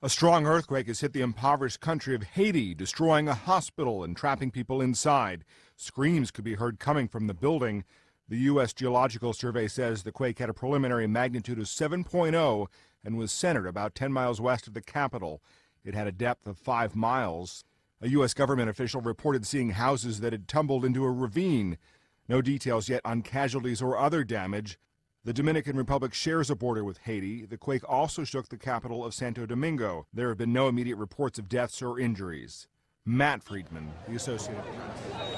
A strong earthquake has hit the impoverished country of Haiti, destroying a hospital and trapping people inside. Screams could be heard coming from the building. The U.S. Geological Survey says the quake had a preliminary magnitude of 7.0 and was centered about 10 miles west of the capital. It had a depth of 5 miles. A U.S. government official reported seeing houses that had tumbled into a ravine. No details yet on casualties or other damage. The Dominican Republic shares a border with Haiti. The quake also shook the capital of Santo Domingo. There have been no immediate reports of deaths or injuries. Matt Friedman, The Associated Press.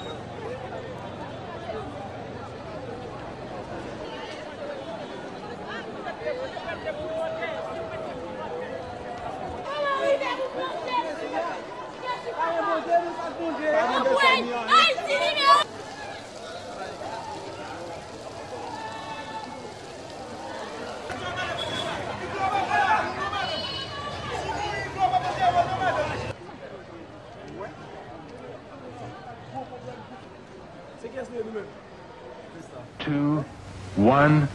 Two, one.